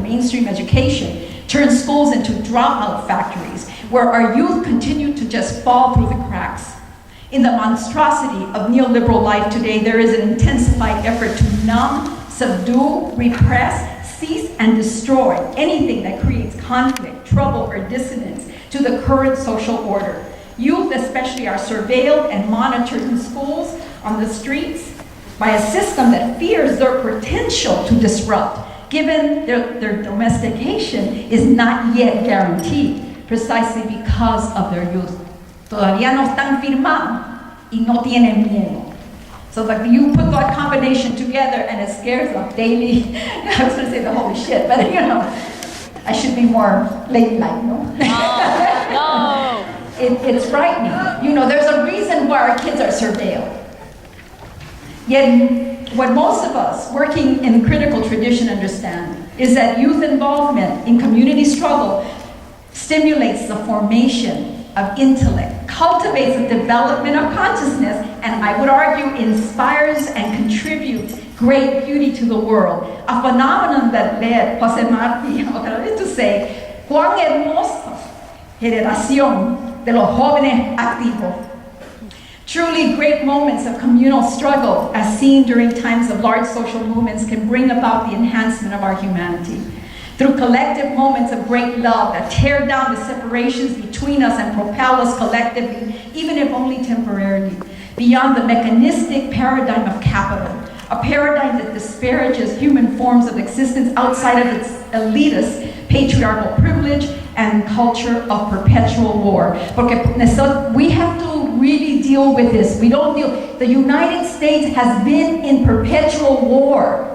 mainstream education turns schools into dropout factories, where our youth continue to just fall through the cracks. In the monstrosity of neoliberal life today, there is an intensified effort to numb, subdue, repress, seize, and destroy anything that creates conflict, trouble, or dissonance to the current social order. Youth especially are surveilled and monitored in schools, on the streets, by a system that fears their potential to disrupt, given their domestication is not yet guaranteed, precisely because of their youth. Todavía no están firmados y no tienen miedo. So like you put that combination together and it scares them daily. I was gonna say the holy shit, but you know, I should be more ladylike, no? No. It's frightening. You know, there's a reason why our kids are surveilled. Yet, what most of us working in the critical tradition understand is that youth involvement in community struggle stimulates the formation of intellect, cultivates the development of consciousness, and I would argue inspires and contributes great beauty to the world. A phenomenon that led José Martí otra vez to say, cuán hermosa generación de los jóvenes activos. Truly great moments of communal struggle, as seen during times of large social movements, can bring about the enhancement of our humanity. Through collective moments of great love that tear down the separations between us and propel us collectively, even if only temporarily, beyond the mechanistic paradigm of capital, a paradigm that disparages human forms of existence outside of its elitist patriarchal privilege and culture of perpetual war. Porque we have to really deal with this. We don't deal. The United States has been in perpetual war.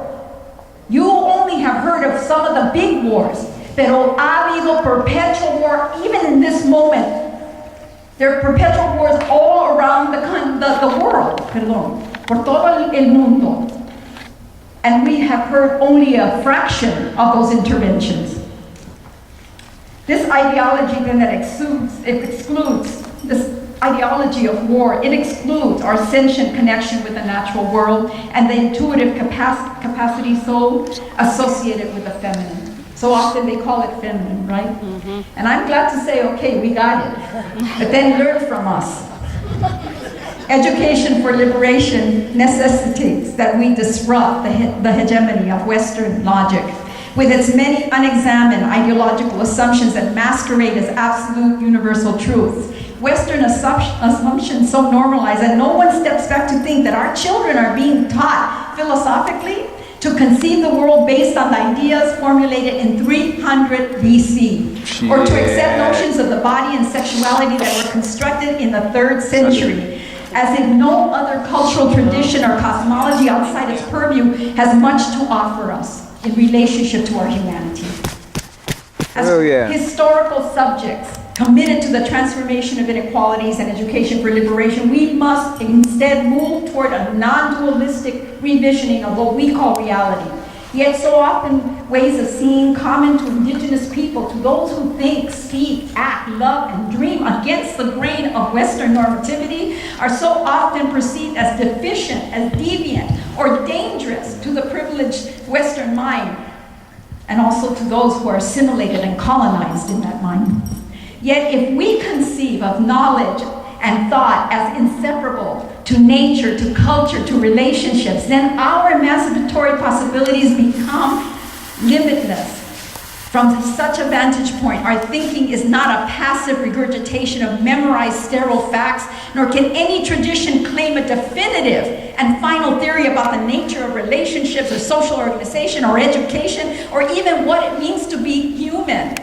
You only have heard of some of the big wars, pero ha habido perpetual war even in this moment. There are perpetual wars all around the world, por todo el mundo. And we have heard only a fraction of those interventions. This ideology then that excludes this ideology of war, it excludes our sentient connection with the natural world and the intuitive capacity so associated with the feminine. So often they call it feminine, right? Mm-hmm. And I'm glad to say, okay, we got it. But then learn from us. Education for liberation necessitates that we disrupt the hegemony of Western logic with its many unexamined ideological assumptions that masquerade as absolute universal truths. Western assumptions so normalized that no one steps back to think that our children are being taught philosophically to conceive the world based on the ideas formulated in 300 BC, or to accept notions of the body and sexuality that were constructed in the 3rd century, as if no other cultural tradition or cosmology outside its purview has much to offer us in relationship to our humanity. As historical subjects committed to the transformation of inequalities and education for liberation, we must instead move toward a non-dualistic revisioning of what we call reality. Yet so often ways of seeing common to indigenous people, to those who think, speak, act, love, and dream against the grain of Western normativity, are so often perceived as deficient, as deviant, or dangerous to the privileged Western mind, and also to those who are assimilated and colonized in that mind. Yet if we conceive of knowledge and thought as inseparable to nature, to culture, to relationships, then our emancipatory possibilities become limitless. From such a vantage point, our thinking is not a passive regurgitation of memorized sterile facts, nor can any tradition claim a definitive and final theory about the nature of relationships or social organization or education, or even what it means to be human.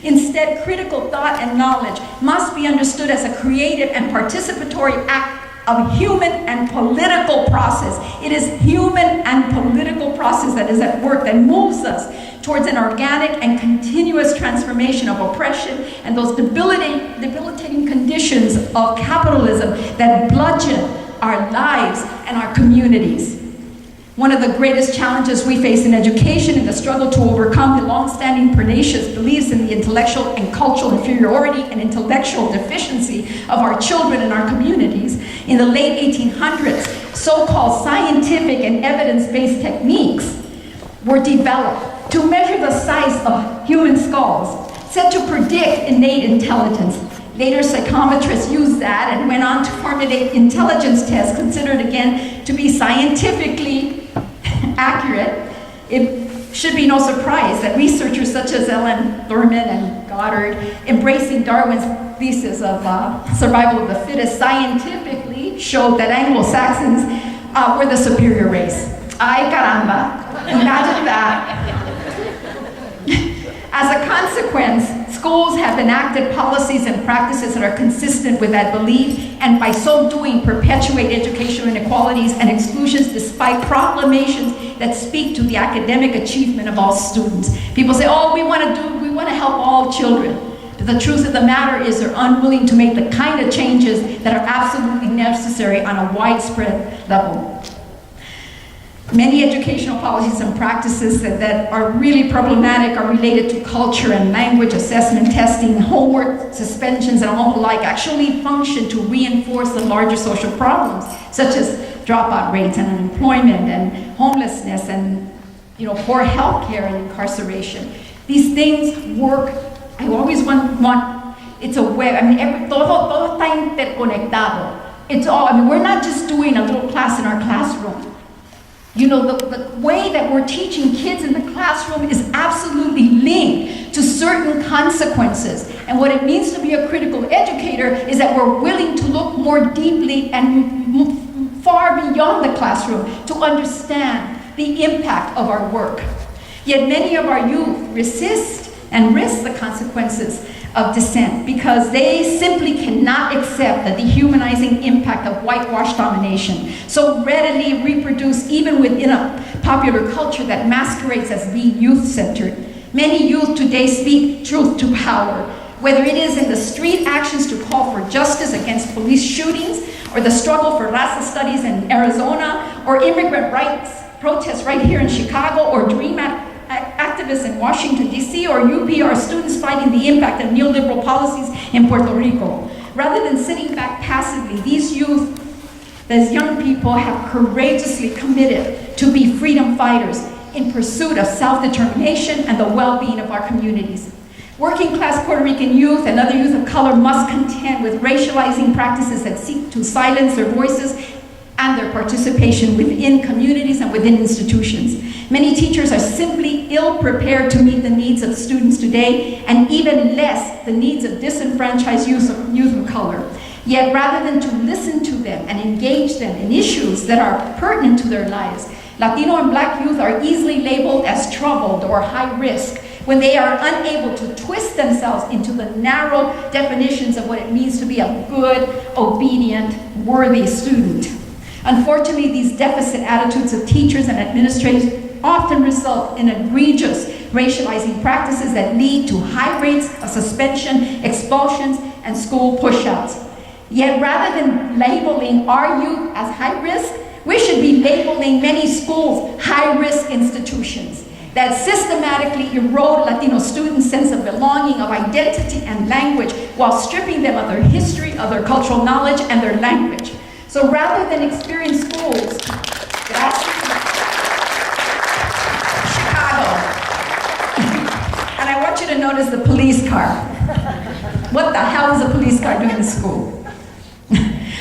Instead, critical thought and knowledge must be understood as a creative and participatory act of human and political process. It is human and political process that is at work, that moves us towards an organic and continuous transformation of oppression and those debilitating conditions of capitalism that bludgeon our lives and our communities. One of the greatest challenges we face in education is the struggle to overcome the long-standing pernicious beliefs in the intellectual and cultural inferiority and intellectual deficiency of our children and our communities. In the late 1800s, so-called scientific and evidence-based techniques were developed to measure the size of human skulls, said to predict innate intelligence. Later psychometrists used that and went on to formulate intelligence tests considered again to be scientifically accurate. It should be no surprise that researchers such as Ellen Thurman and Goddard, embracing Darwin's thesis of survival of the fittest, scientifically showed that Anglo-Saxons were the superior race. Ay caramba, imagine that. As a consequence, schools have enacted policies and practices that are consistent with that belief, and by so doing perpetuate educational inequalities and exclusions despite proclamations that speak to the academic achievement of all students. People say, oh, we want to help all children. But the truth of the matter is they're unwilling to make the kind of changes that are absolutely necessary on a widespread level. Many educational policies and practices that are really problematic are related to culture and language, assessment, testing, homework, suspensions, and all the like actually function to reinforce the larger social problems, such as dropout rates and unemployment and homelessness and poor health care and incarceration. These things work. I always want it's a web. Todo está interconectado. It's all, we're not just doing a little class in our classroom. The way that we're teaching kids in the classroom is absolutely linked to certain consequences. And what it means to be a critical educator is that we're willing to look more deeply and far beyond the classroom to understand the impact of our work. Yet many of our youth resist and risk the consequences of dissent because they simply cannot accept the dehumanizing impact of whitewash domination, so readily reproduced even within a popular culture that masquerades as being youth-centered. Many youth today speak truth to power, whether it is in the street actions to call for justice against police shootings, or the struggle for racial studies in Arizona, or immigrant rights protests right here in Chicago, or DREAM activists in Washington, D.C., or UPR students fighting the impact of neoliberal policies in Puerto Rico. Rather than sitting back passively, these young people have courageously committed to be freedom fighters in pursuit of self-determination and the well-being of our communities. Working-class Puerto Rican youth and other youth of color must contend with racializing practices that seek to silence their voices and their participation within communities and within institutions. Many teachers are simply ill-prepared to meet the needs of students today, and even less the needs of disenfranchised youth of color. Yet rather than to listen to them and engage them in issues that are pertinent to their lives, Latino and Black youth are easily labeled as troubled or high risk when they are unable to twist themselves into the narrow definitions of what it means to be a good, obedient, worthy student. Unfortunately, these deficit attitudes of teachers and administrators often result in egregious racializing practices that lead to high rates of suspension, expulsions, and school pushouts. Yet rather than labeling our youth as high risk, we should be labeling many schools high-risk institutions that systematically erode Latino students' sense of belonging, of identity and language, while stripping them of their history, of their cultural knowledge, and their language. So rather than experience schools, Chicago, and I want you to notice the police car. What the hell is a police car doing in school?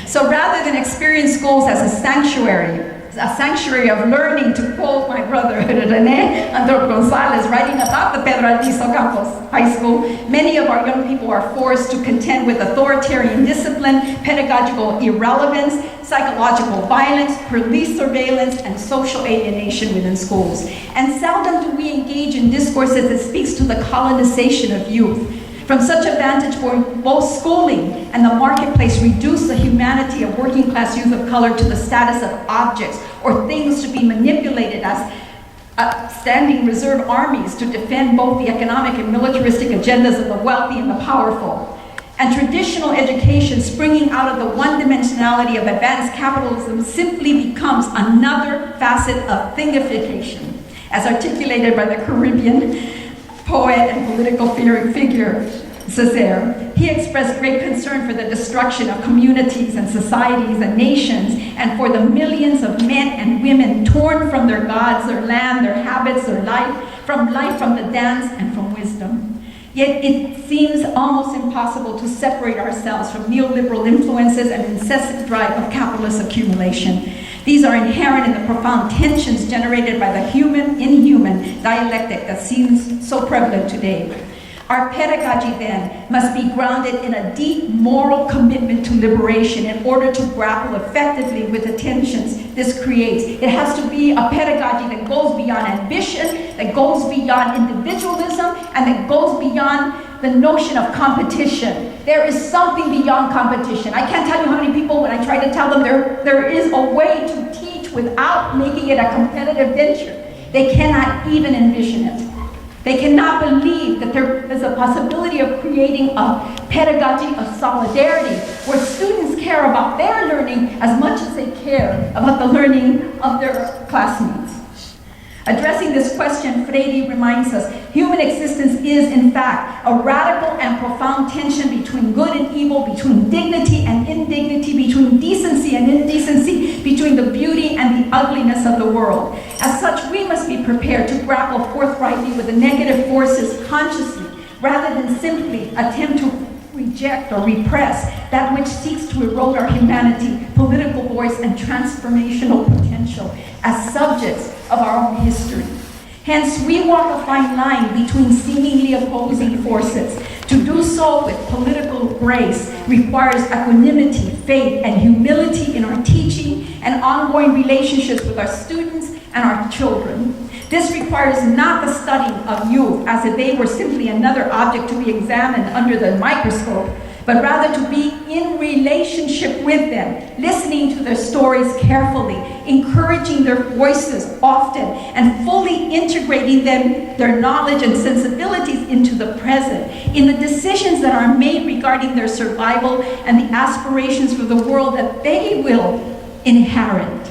So rather than experience schools as a sanctuary of learning, to quote my brother René Gonzalez, writing about the Pedro Campos High School, many of our young people are forced to contend with authoritarian discipline, pedagogical irrelevance, psychological violence, police surveillance, and social alienation within schools. And seldom do we engage in discourses that speaks to the colonization of youth. From such a vantage point, both schooling and the marketplace reduce the humanity of working class youth of color to the status of objects or things to be manipulated as standing reserve armies to defend both the economic and militaristic agendas of the wealthy and the powerful. And traditional education springing out of the one-dimensionality of advanced capitalism simply becomes another facet of thingification, as articulated by the Caribbean poet and political figure Césaire. He expressed great concern for the destruction of communities and societies and nations, and for the millions of men and women torn from their gods, their land, their habits, their life, from the dance, and from wisdom. Yet it seems almost impossible to separate ourselves from neoliberal influences and incessant drive of capitalist accumulation. These are inherent in the profound tensions generated by the human-inhuman dialectic that seems so prevalent today. Our pedagogy, then, must be grounded in a deep moral commitment to liberation in order to grapple effectively with the tensions this creates. It has to be a pedagogy that goes beyond ambition, that goes beyond individualism, and that goes beyond the notion of competition. There is something beyond competition. I can't tell you how many people, when I try to tell them there is a way to teach without making it a competitive venture, they cannot even envision it. They cannot believe that there is a possibility of creating a pedagogy of solidarity where students care about their learning as much as they care about the learning of their classmates. Addressing this question, Freire reminds us, human existence is, in fact, a radical and profound tension between good and evil, between dignity and indignity, between decency and indecency, between the beauty and the ugliness of the world. As such, we must be prepared to grapple forthrightly with the negative forces consciously, rather than simply attempt to reject or repress that which seeks to erode our humanity, political voice, and transformational potential as subjects of our own history. Hence, we walk a fine line between seemingly opposing forces. To do so with political grace requires equanimity, faith, and humility in our teaching and ongoing relationships with our students and our children. This requires not the study of youth as if they were simply another object to be examined under the microscope, but rather to be in relationship with them, listening to their stories carefully, encouraging their voices often, and fully integrating their knowledge and sensibilities into the present, in the decisions that are made regarding their survival and the aspirations for the world that they will inherit.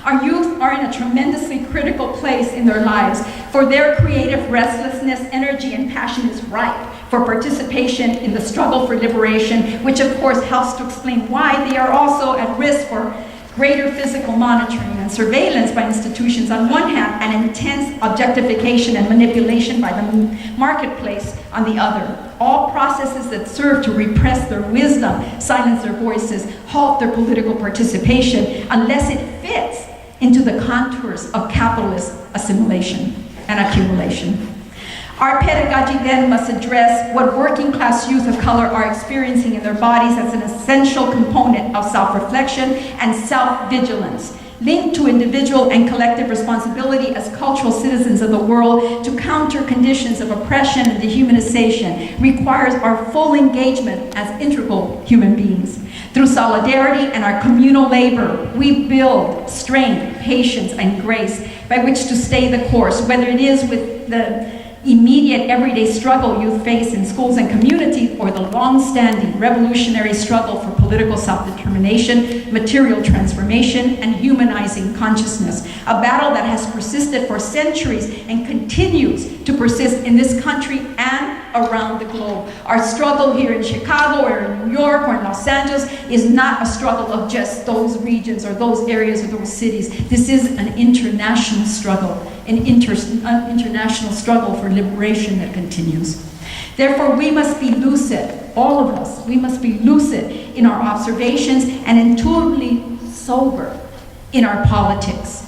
Our youth are in a tremendously critical place in their lives, for their creative restlessness, energy, and passion is ripe for participation in the struggle for liberation, which of course helps to explain why they are also at risk for greater physical monitoring and surveillance by institutions on one hand, and intense objectification and manipulation by the marketplace on the other. All processes that serve to repress their wisdom, silence their voices, halt their political participation, unless it fits into the contours of capitalist assimilation and accumulation. Our pedagogy then must address what working class youth of color are experiencing in their bodies as an essential component of self-reflection and self-vigilance, linked to individual and collective responsibility as cultural citizens of the world to counter conditions of oppression and dehumanization, requires our full engagement as integral human beings. Through solidarity and our communal labor, we build strength, patience, and grace by which to stay the course, whether it is with the immediate everyday struggle youth face in schools and communities, or the long-standing revolutionary struggle for political self-determination, material transformation, and humanizing consciousness. A battle that has persisted for centuries and continues to persist in this country and around the globe. Our struggle here in Chicago or in New York or in Los Angeles is not a struggle of just those regions or those areas or those cities. This is an international struggle, an international struggle for liberation that continues. Therefore, we must be lucid, all of us, we must be lucid in our observations and intuitively sober in our politics.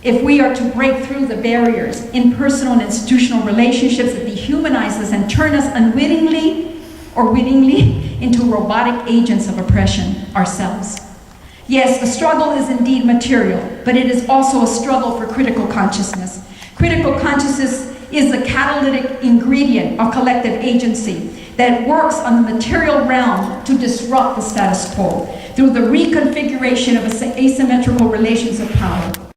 If we are to break through the barriers in personal and institutional relationships that dehumanize us and turn us unwittingly or wittingly into robotic agents of oppression ourselves. Yes, the struggle is indeed material, but it is also a struggle for critical consciousness. Critical consciousness is the catalytic ingredient of collective agency that works on the material realm to disrupt the status quo through the reconfiguration of asymmetrical relations of power.